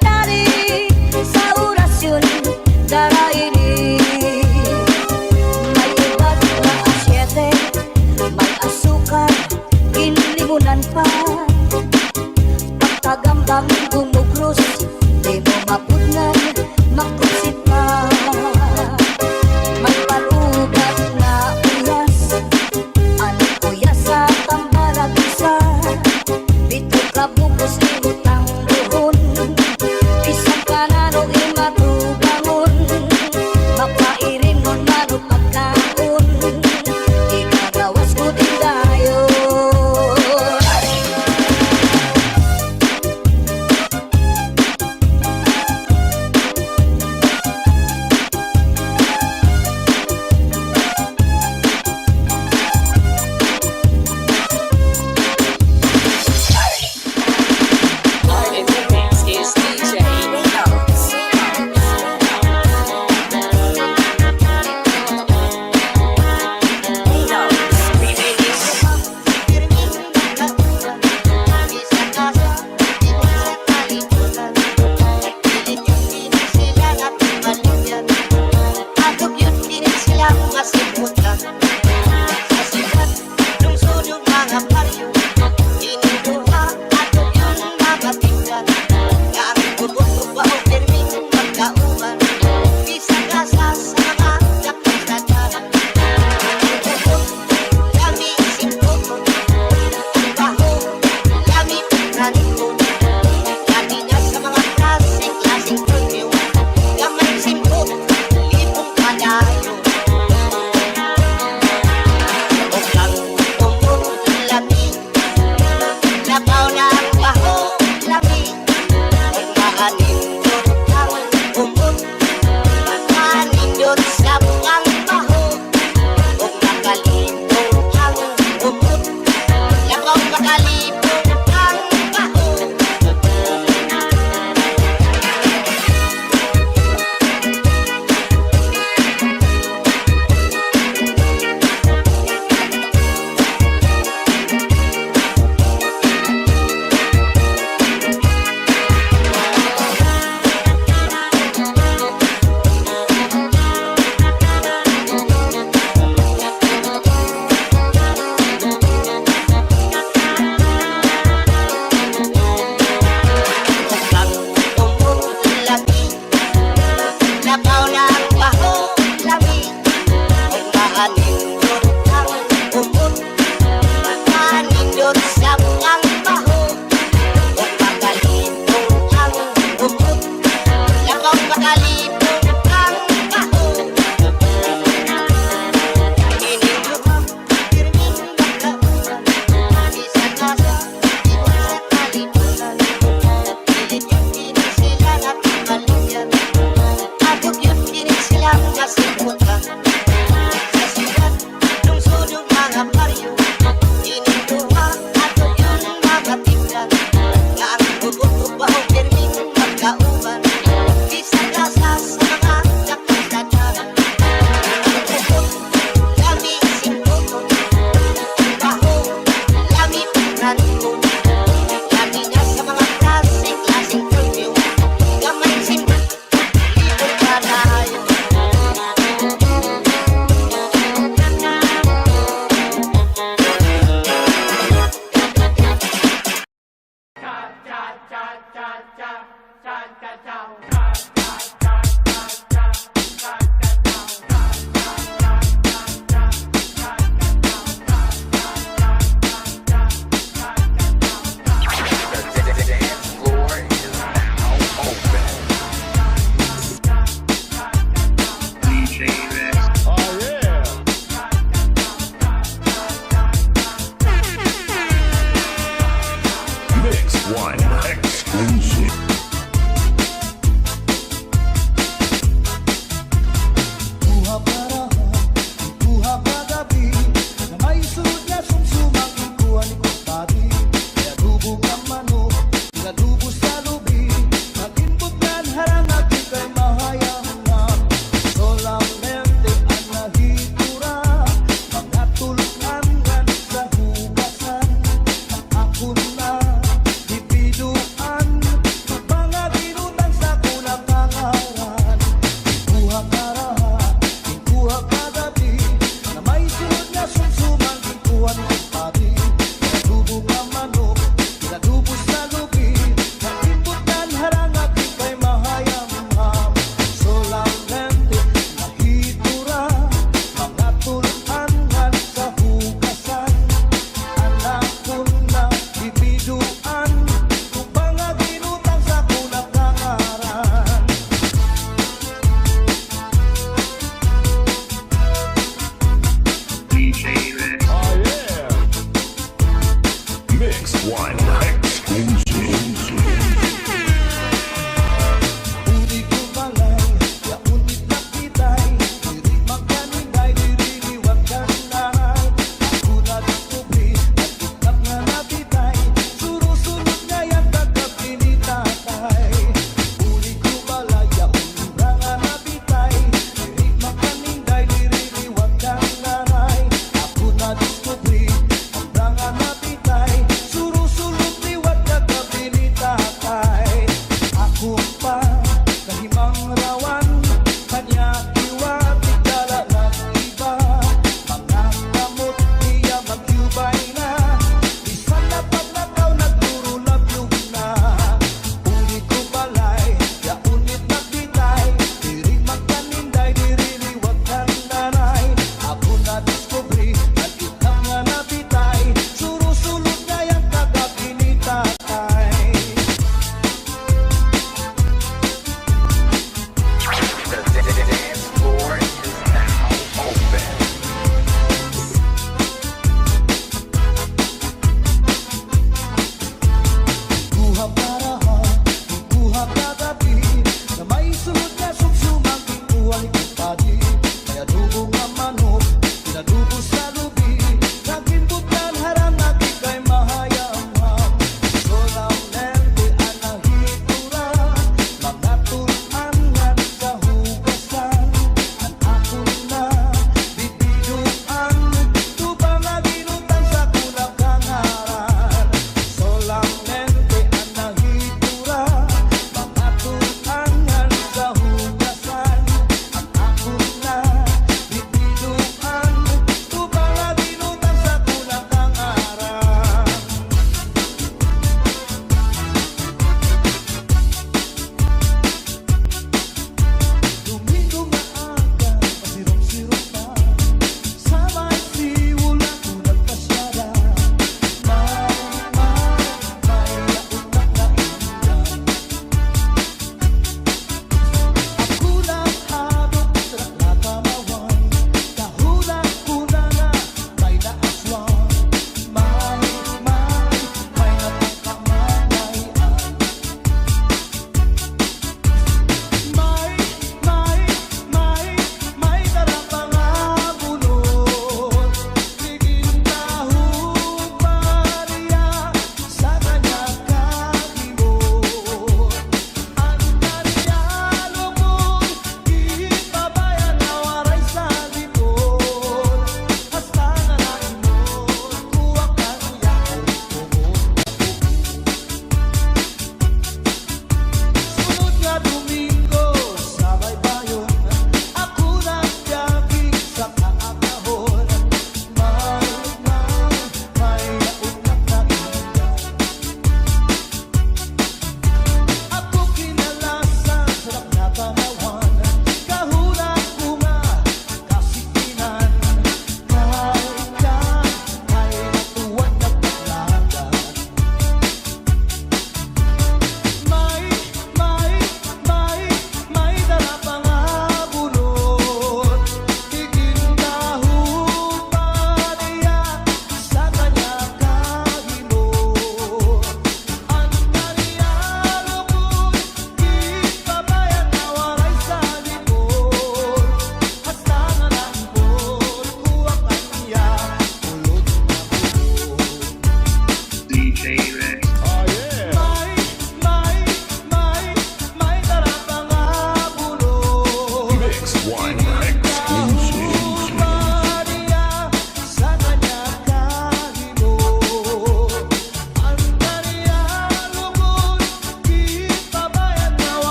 dari sa orasyon daraini. May iba't na asyete, may asukal, kinlimunan pa. Pagkagambang gumugros, di mo mapudnan, makusit pa. May palugat na uyas, ano uyas sa tambalag isa. Bito ka bukos limutang doon, isang kanano imatugang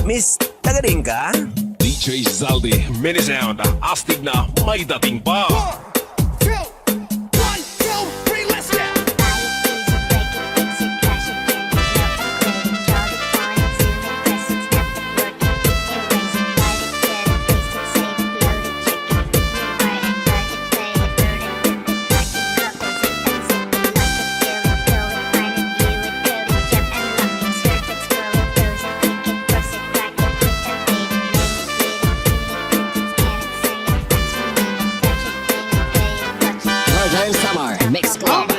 Miss, tagaling ka? DJ Zaldi, mini sound, astig na may dating pa. Summer Mix Club.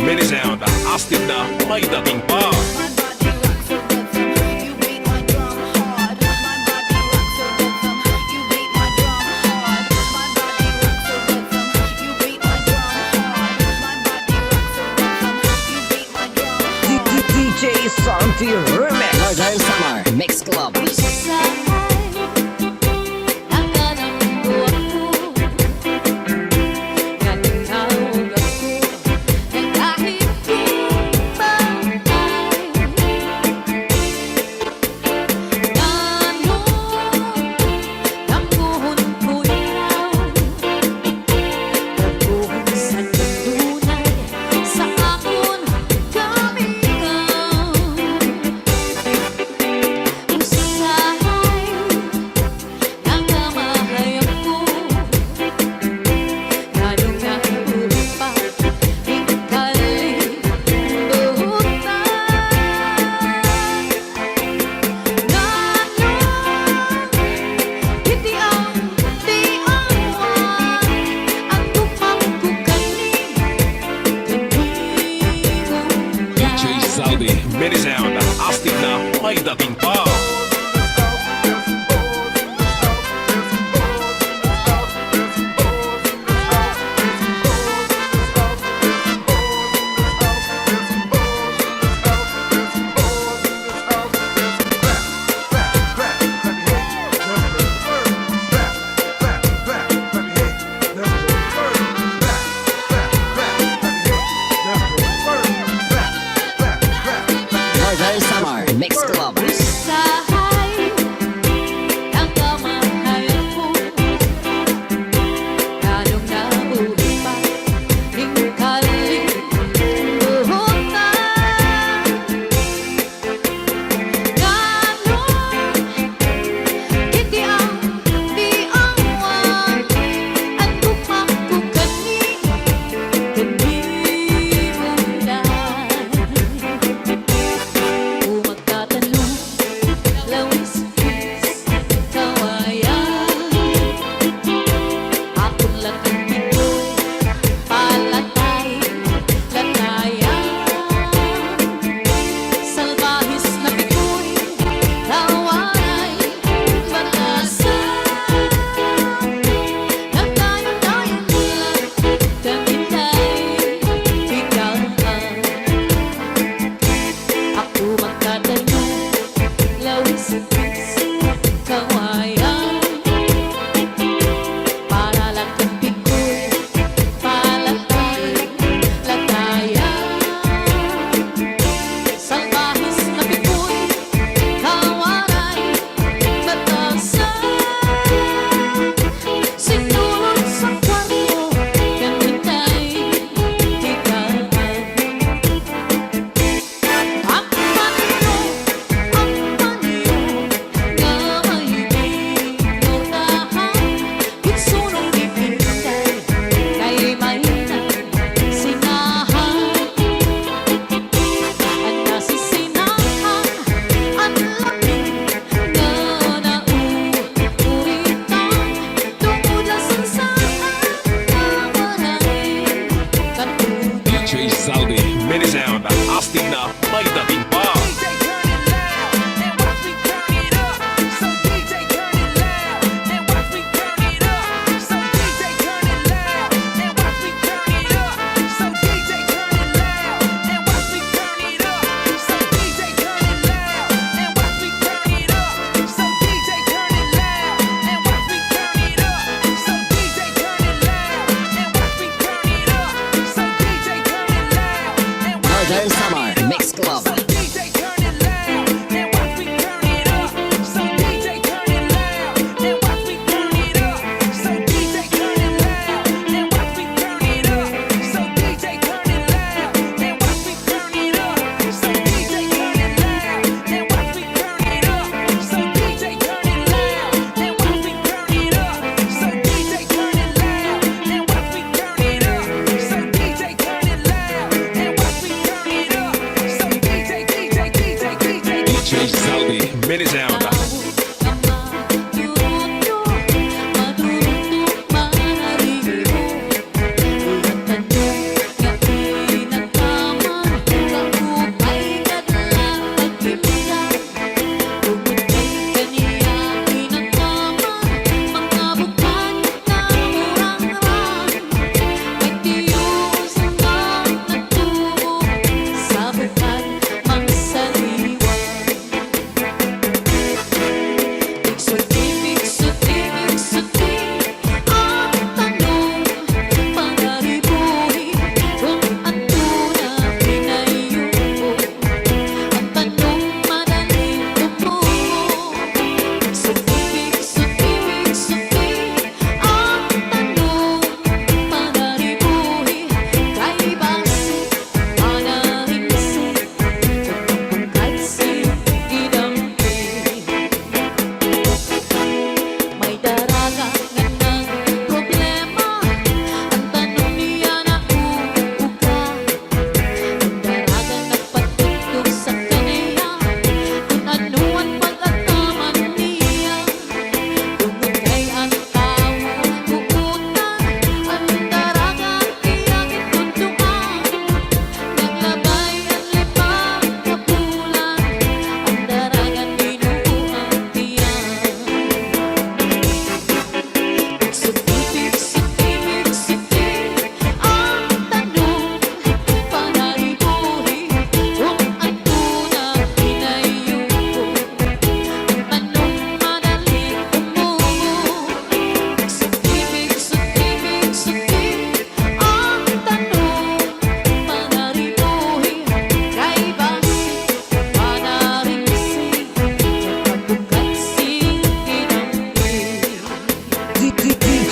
Mini sound, astig na may dating pa. DJ Santi Remix. Northern Summer Mix Club. Mini sound, astig na may dating pa. Northern Summer Mix Club.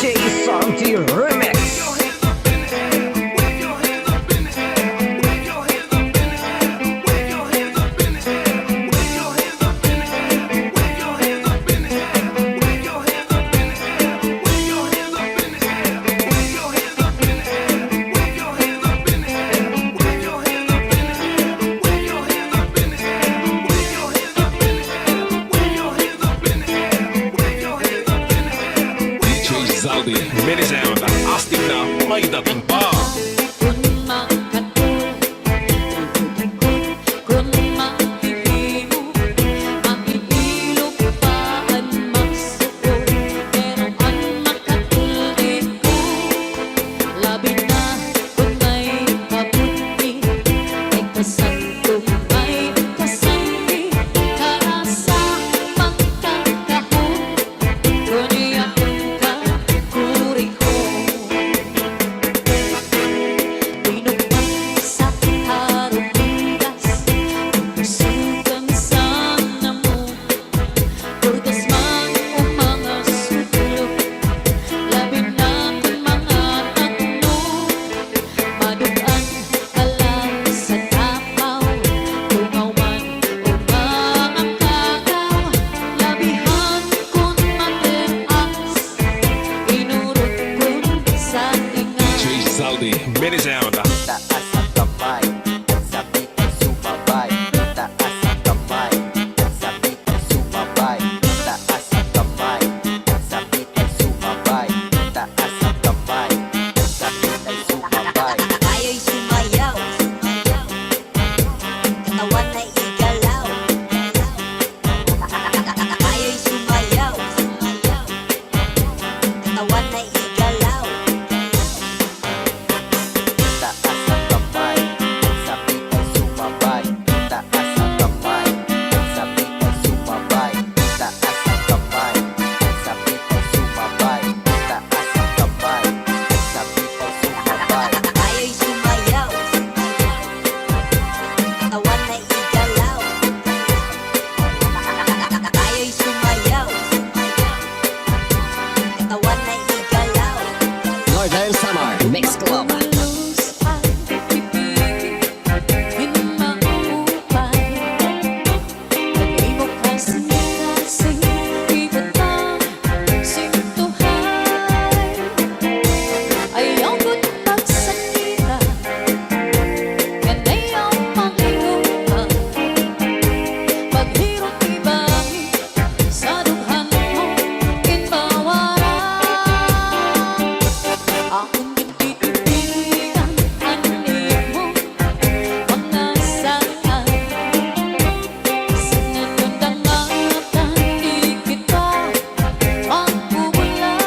DJ Santi Remix. DJ Zaldi, Mini Sound, astig na may dating pa. Kung makatulog, kung makikimo, makikilog pa ang magsuko, pero ang makatulog ko, labi na kung may kabuti, ay kasantong may kasanti, para sa pagkakahon, kundi akong kakuri ko. Pinupang sa harong bigas, sugang sana mo, purgas man o mga sulok, labi na kung mga tatlo, madugaan ka lang sa tapaw, tungaw man o mga kakaw, labihan kung mateas, inurot kung sa tinga. DJ Zaldi, Mini Sound, Taas ang kamay, at sabik ay sumabay. Taas ang kamay, at sabik ay sumabay. Taas ang kamay, at sabik ay sumabay. Taas ang kamay, at sabik ay sumabay. Tayo'y sumayaw, katawan ay igalaw. Tayo'y sumayaw, katawan ay igalaw. Taas ang kamay, at sabik ay sumabay. Taas ang kamay, at sabik ay sumabay. Taas ang kamay, at sabik ay sumabay. Taas ang kamay, at sabik ay sumabay. Tayo'y sumayaw, katawan ay igalaw. Tayo'y sumayaw, katawan ay igalaw. Northern Summer Mix Club. Luz ang pipigil, hinmaupay. Nag-ibok kasing-kasing, ibutang sintuhay. Ayaw ko't pagsakita, yan ayaw panginuan. Paghirot ibangin, sa dughan mo, kinbawaran. Akong ipipilitan, anin mo, mga saan. Sa nanundangatan, di kita magbubulan.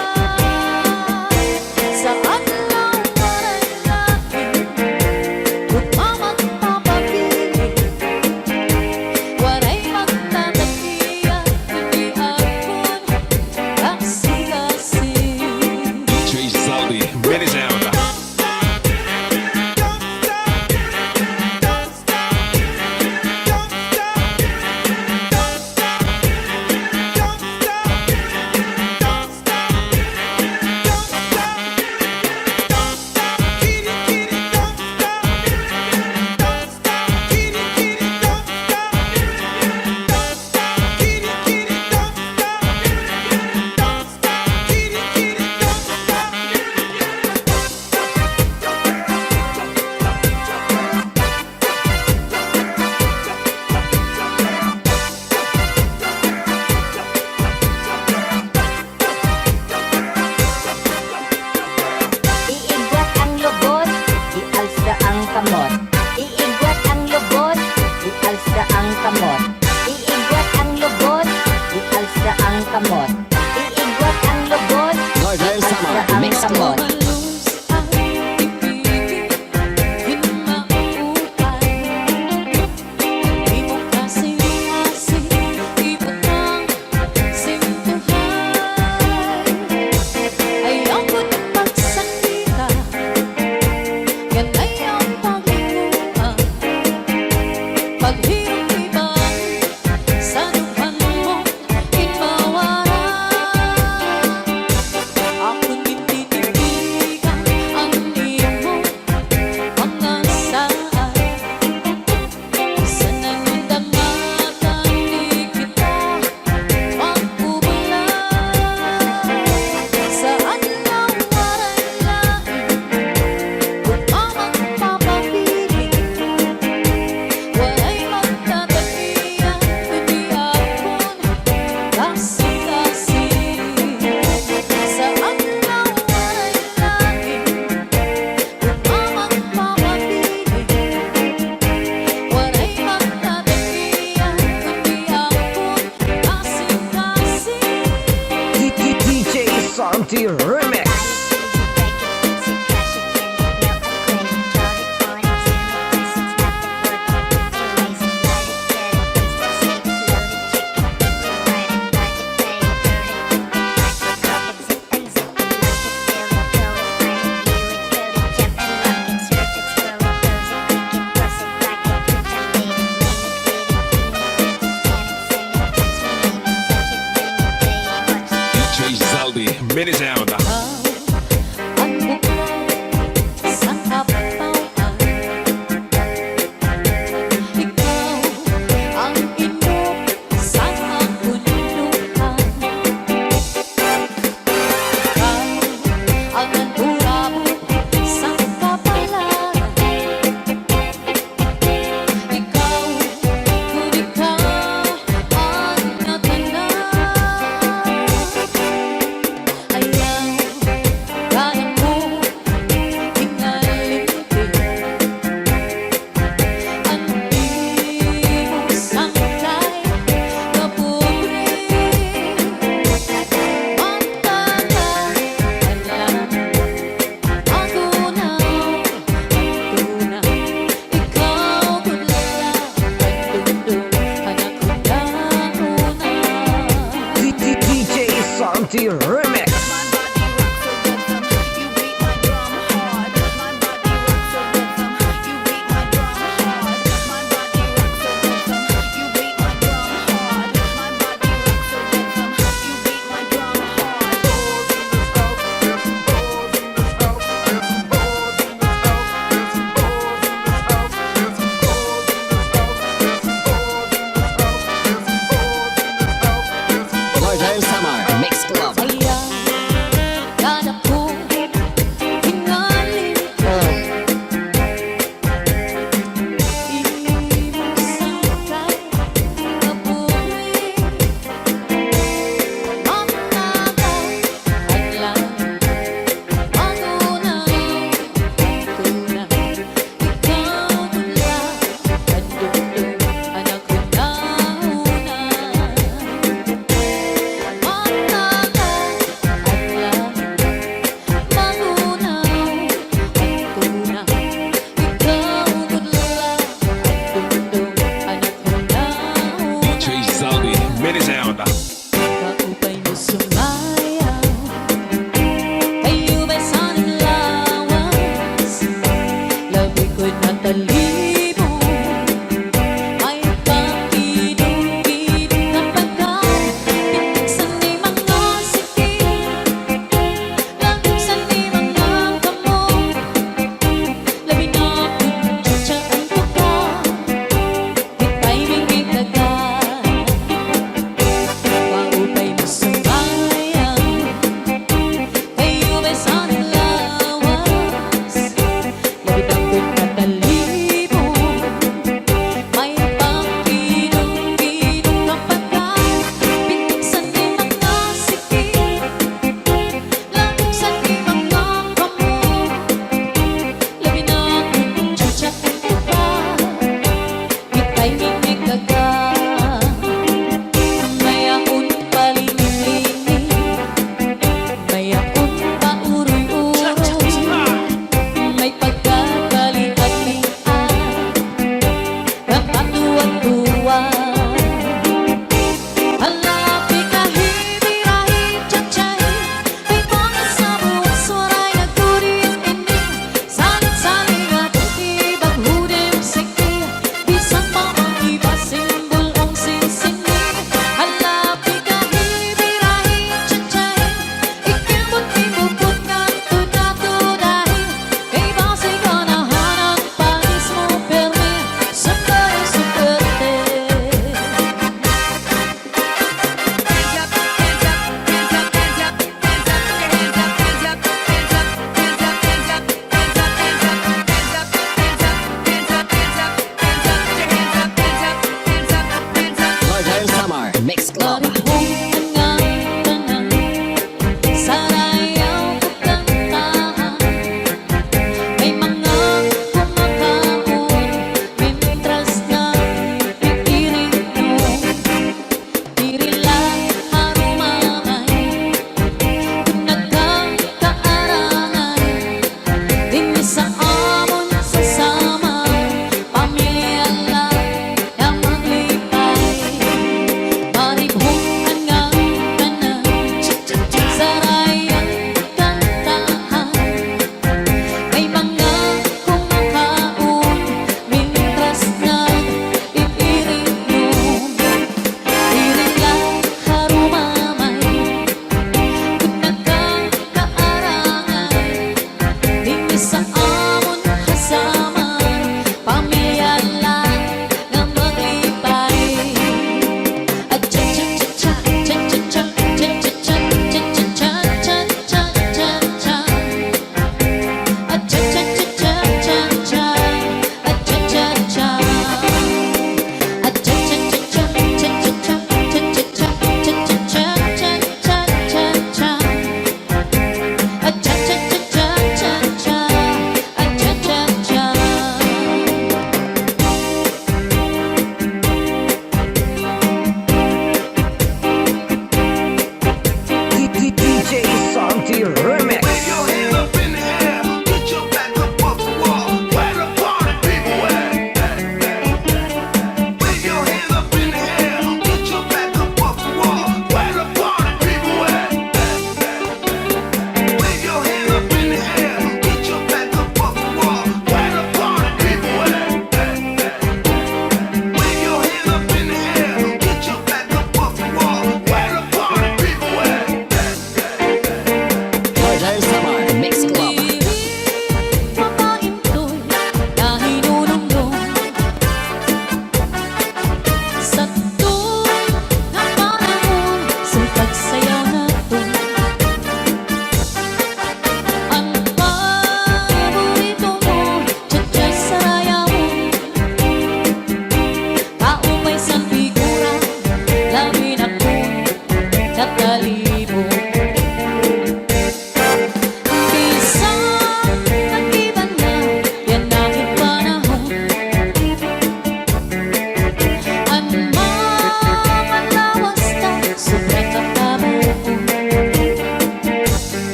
Sa adlaw mananahin, kung mamagpapabilin, waray magtatakiya, kundi akong kasi-kasi. DJ Zaldi, Mini Sound. Iigwat ang lubot, ialsa ang kamot. Iigwat ang lubot, ialsa ang kamot. Iigwat ang lubot, ialsa ang kamot. Iigwat ang lubot, Northern Summer ialsa ang Mix Club. kamot. Malus ang pipigil, hinmaupay. Di mo kasing-kasing, ibutang sintuhay. Ayaw ko't pagsakita, yan ayaw panginuan. Paghirot ibangin, sa dughan mo, kinbawaran. Akong Party Remix. DJ Zaldi, mini sound.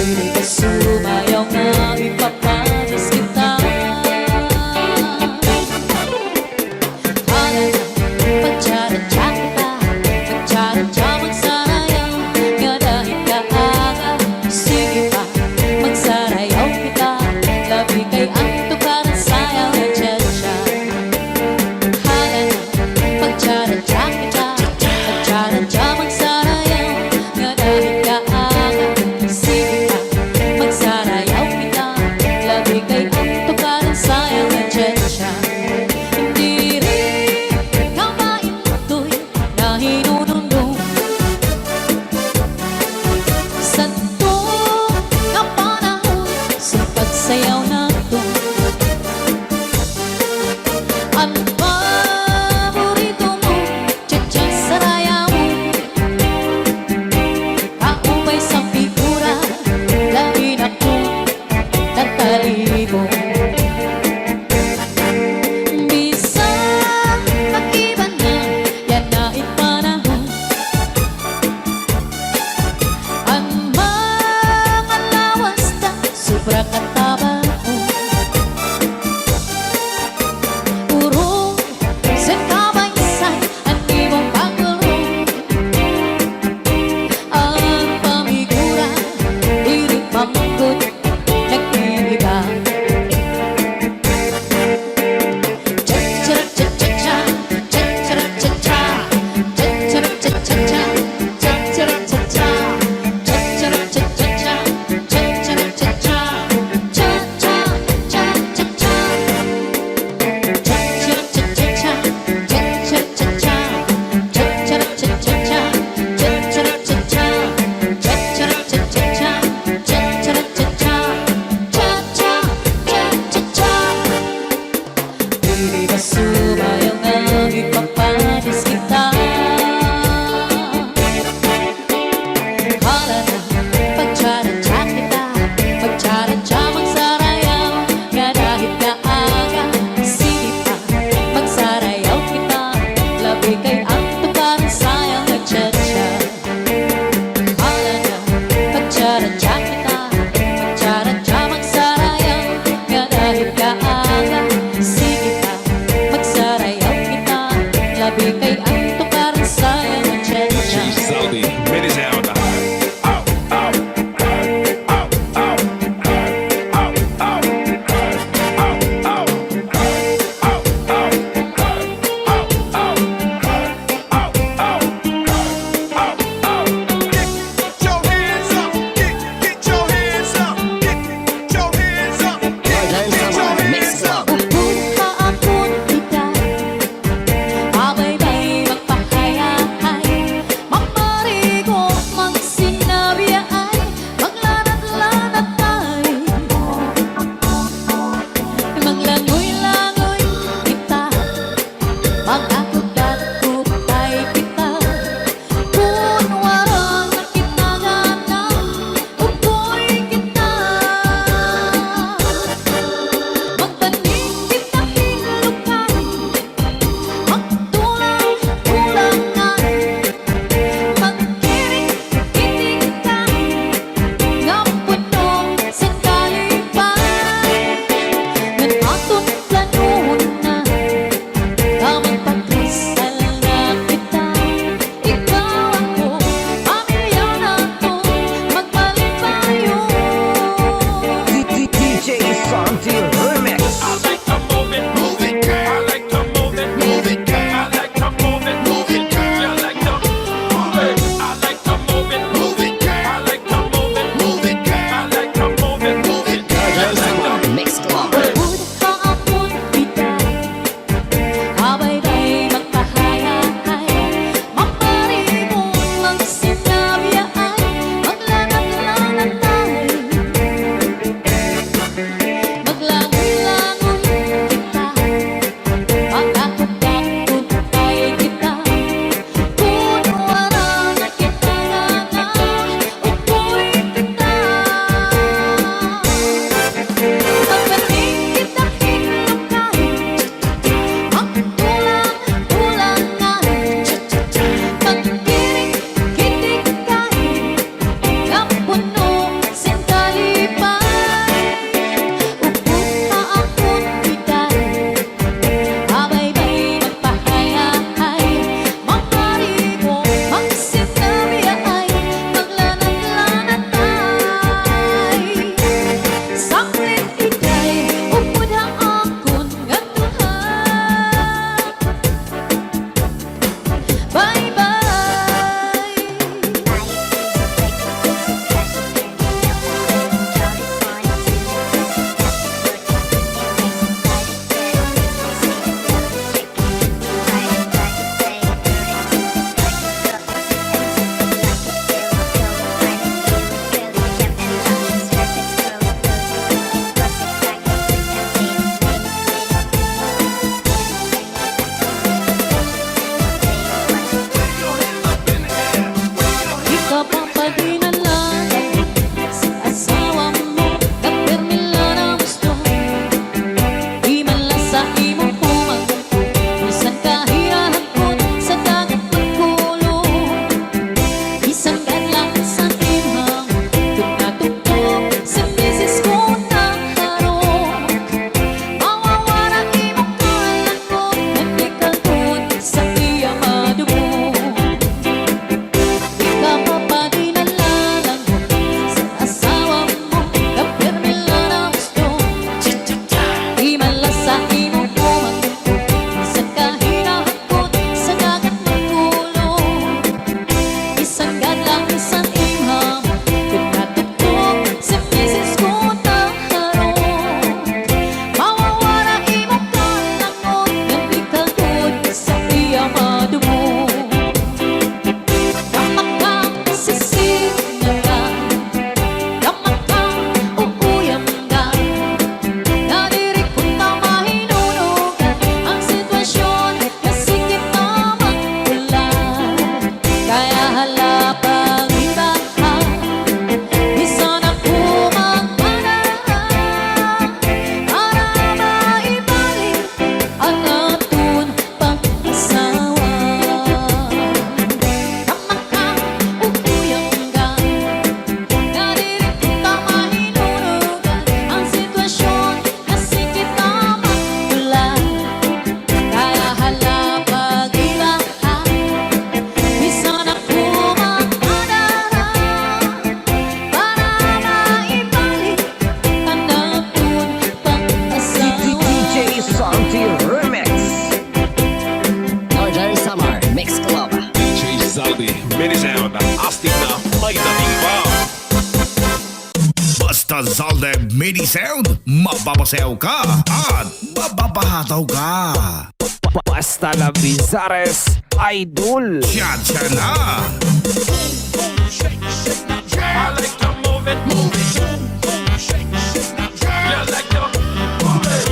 Di ka sumayaw na ipapanis kita. Hala na, pagtsaradya kita, pagtsaradya magsarayaw. Nga dahil kaaga, sige pa, magsarayaw kita. Labi kay ang tukaran sayaw na tiyatsa. Hala na, pagtsaradya kita, pagtsaradya magsarayaw. Nga dahil kaaga, sige pa, magsarayaw kita. Labi kay ang tukaran sayaw na tiyatsa. Hindi rin kamain to'y na hinunundong sa to na panahon sa pagsayaw nato. Ang paborito mo, tiyatsa saraya mo. Kaupay sa figura, labi na ko nagtalibo. Bisa mag-iba na, yan na ipanahon. Ang mga lawas na, sobra kataba. Sa Zalde Mini Sound, mababasayaw ka at mababahataw ka. Basta la Bizares Idol. Siya na. I like to move it, move it. You like to move it.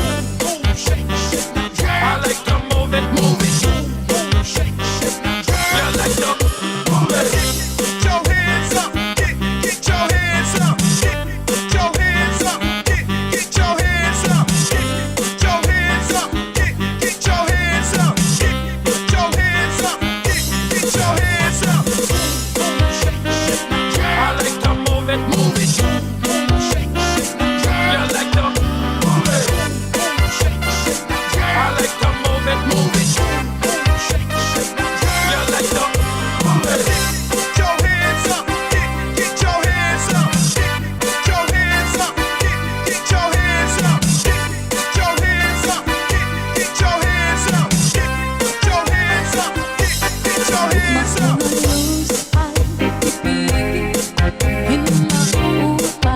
I like to move it, move it. You like to move it. Get your hands up, get your hands up, get your hands up, get your hands up, get your hands up, get your hands up, get your hands up, get your hands up. I like to move it, move it. You like to move it. I like to move it, move it. You like to move it. Get your hands up, get your hands up, get your hands up, get your hands up, get your hands up, get your hands up, get your hands up, get your hands up. Lose ay pipigil, hindi makuha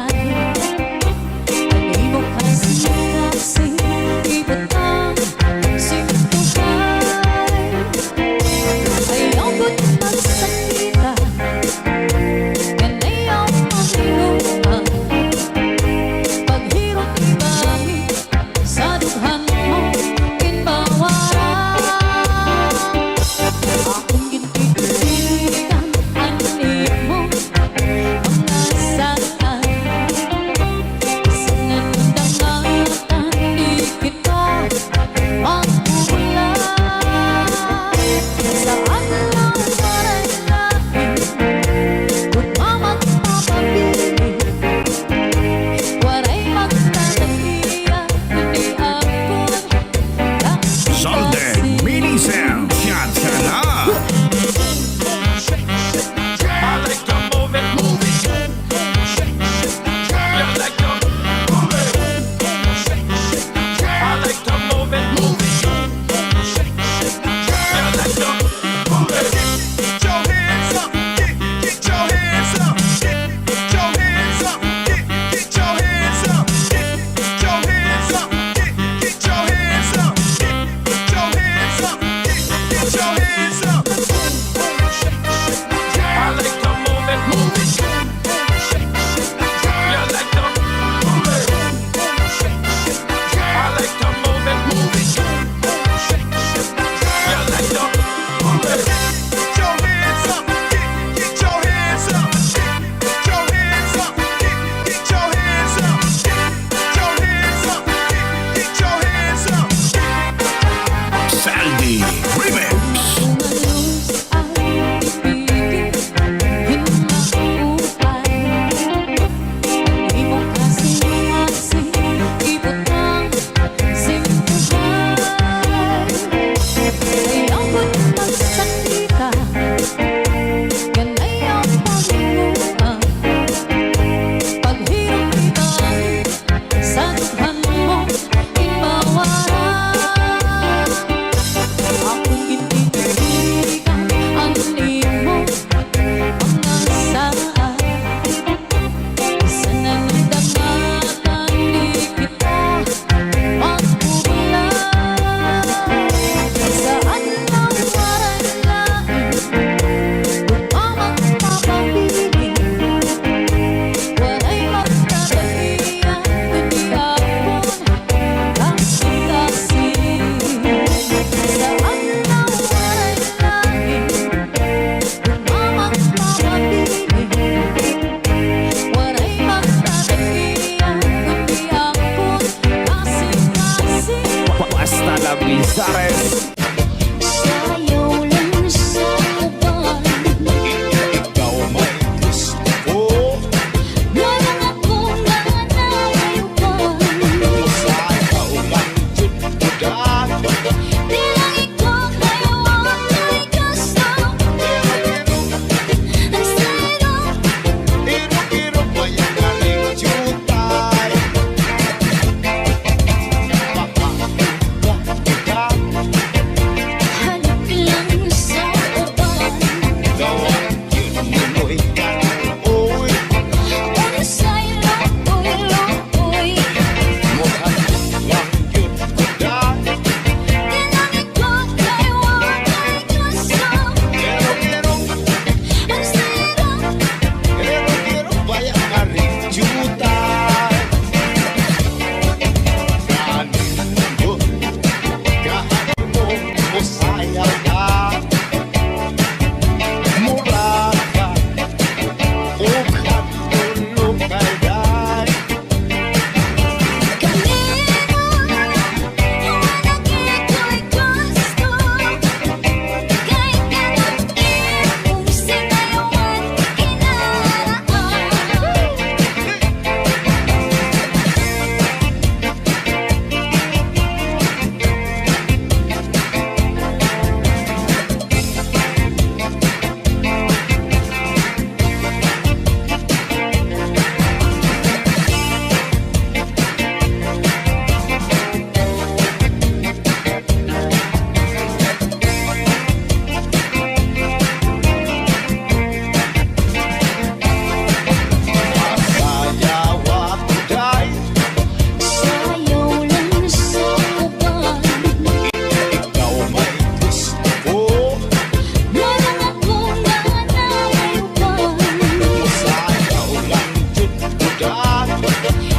kudan.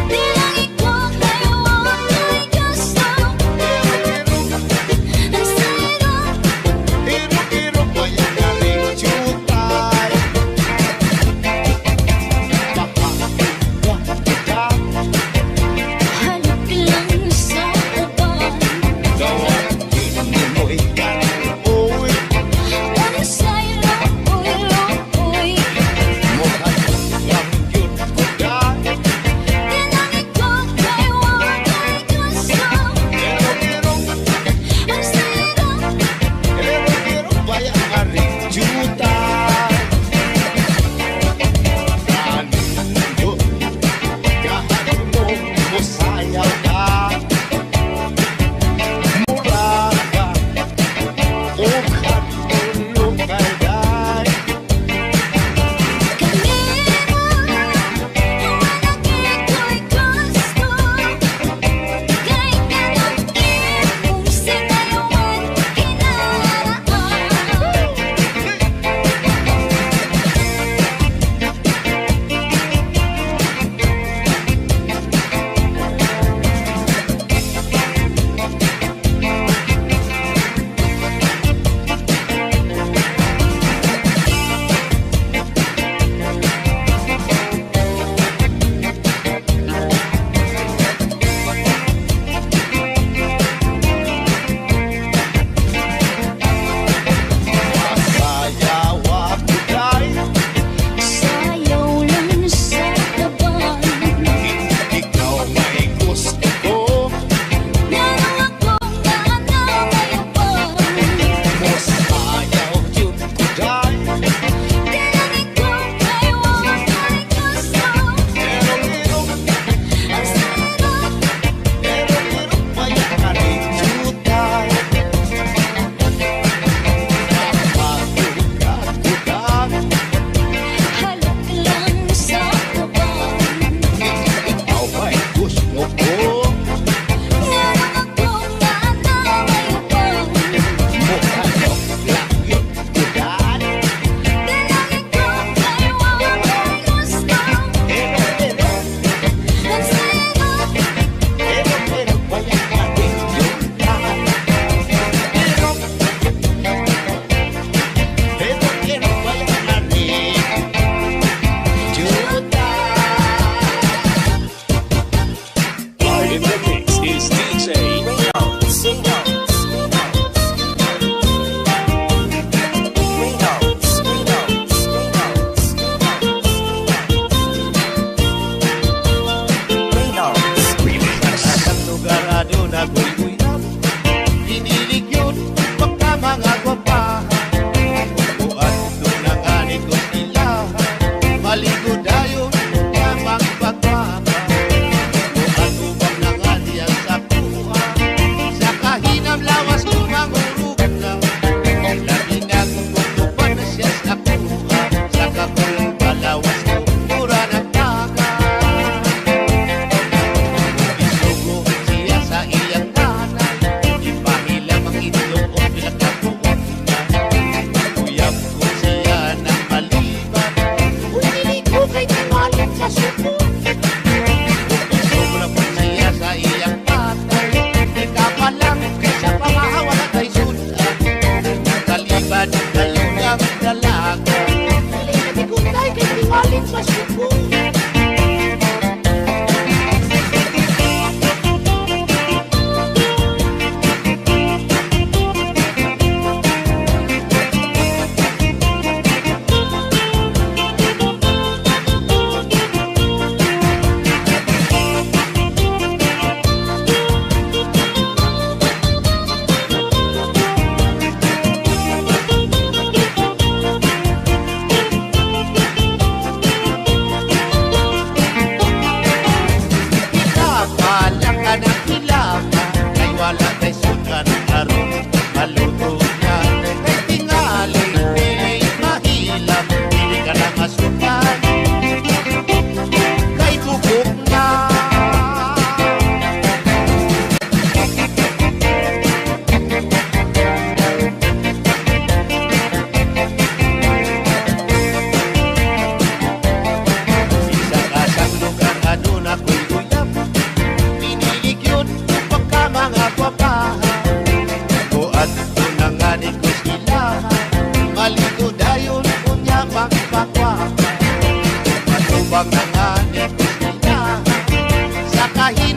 Bilang ikaw ay walay kaso Ang sarap Irok-irok pa yung galing jutay. Baka iwan kita. Halip lang sa uban Gawin mo'y kanoy. Ang sayang uy Mukha lang yun kudan.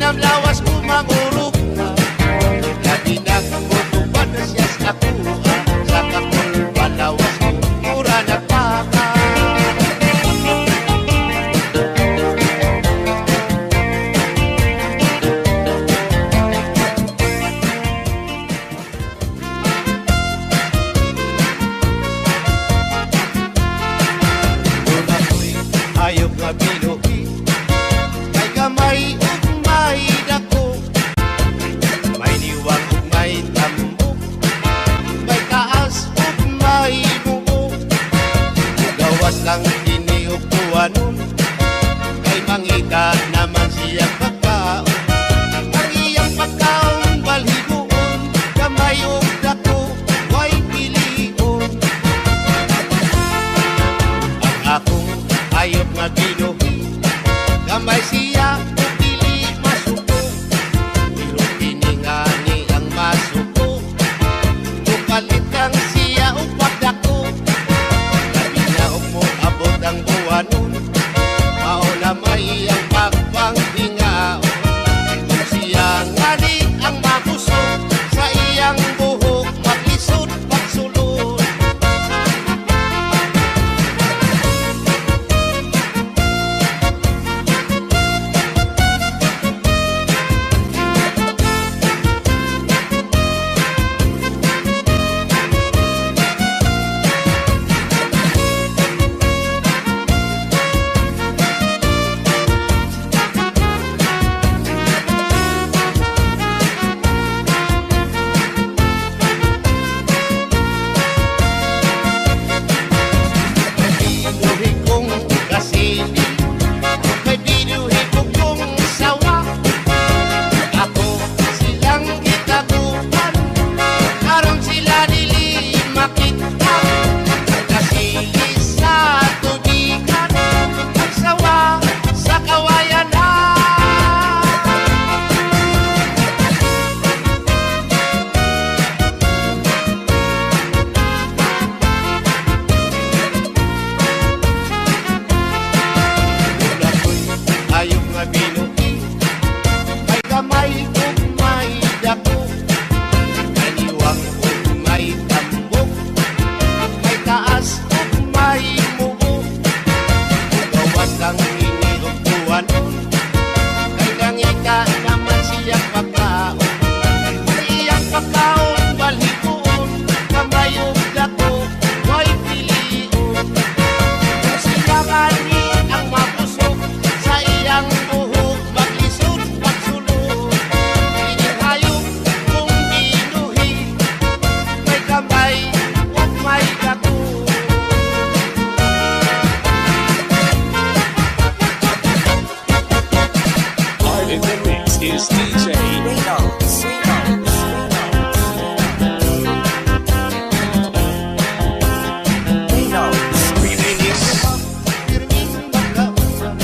Ginamlawas ko mangurog na. Lagi na kutuban na siya sa kuha. Sa kapul palawas ko, mura nagpaka. Una ko'y hayop nga binuhi. May kamay ug may dako. May diwang ug may tambok. May taas ug may buo. Gawas lang kini ug buwanon. Kay mangita naman siyang pagkaon. Ang iyang pagkaon balhigoon. Kamay ug dako way pilion. Ang akong hayop nga binuhi. Kamay siya ug dili masuko. Pero piningani ang masuko. Tukalit kang siya ug pagdako. Labi na ug mo abot ang buwanon. Mao na may ang pagpanghingaon. Kung siya ngani ang mabusog. Sa iyang buhok maglisod pagsulod. Binuhi kong kasili. May binuhi kong sawa. Ako silang gitaguan. Karon sila dili makita. Kasili sa tubigan. Ang sawa sa kawayan na. Una ko'y hayop nga binuhi. May kamay ug may dako. May niwang ug may tambok. May taas ug may mubo. Gawas lang ini ug buwanon. Kay nangita naman siyang pagkaon. Ang iyang pagkaon balhigoon. Kamay ug dako way pilion. Kung siya ngani ang mabusog. Sa iyang buhok maglisod pagsulod. Ining hayop kung binuhi. May kamay ug may dako. In the mix is DJ Pininis pirming magkausan.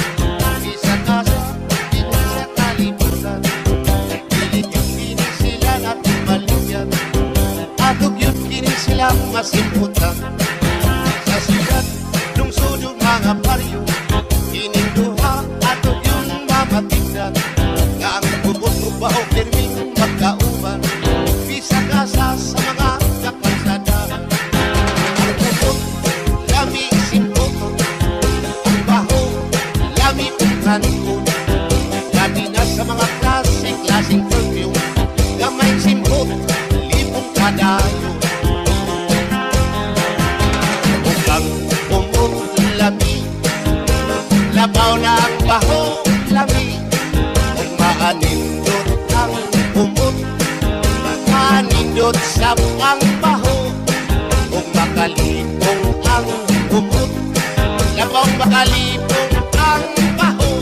Isa kasa, dili sa kalibutan. Pilit yung kini sila natin maligyan. Atog yun kini silang masimputan. Sa sigat, lungsod yung mga baryo. Kining duha, atog yun mamatignan. Nga ang bubot o baho pirming magkauban. Isa kasa sa mga kapansadahan. Ang bubot, lami simputon. Ang baho, lami pagkanikon. Lami na sa mga klaseng perfume. Gamay simpot, libong kadayo. Ukang umot, lami. Labaw na ang baho, lami. Kung maanindot ang umot, maanindot sa ang baho. Kung makalipong ang umot, labaw makalipong ang baho.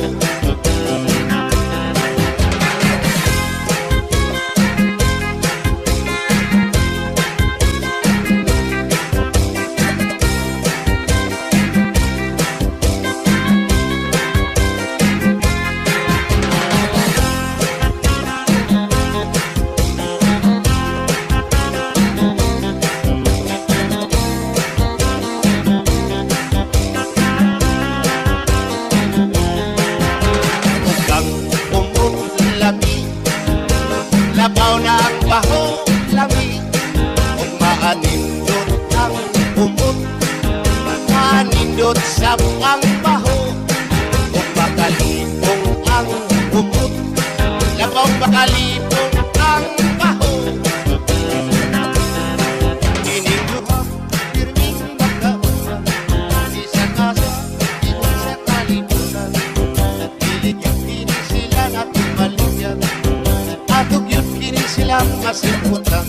masipot ka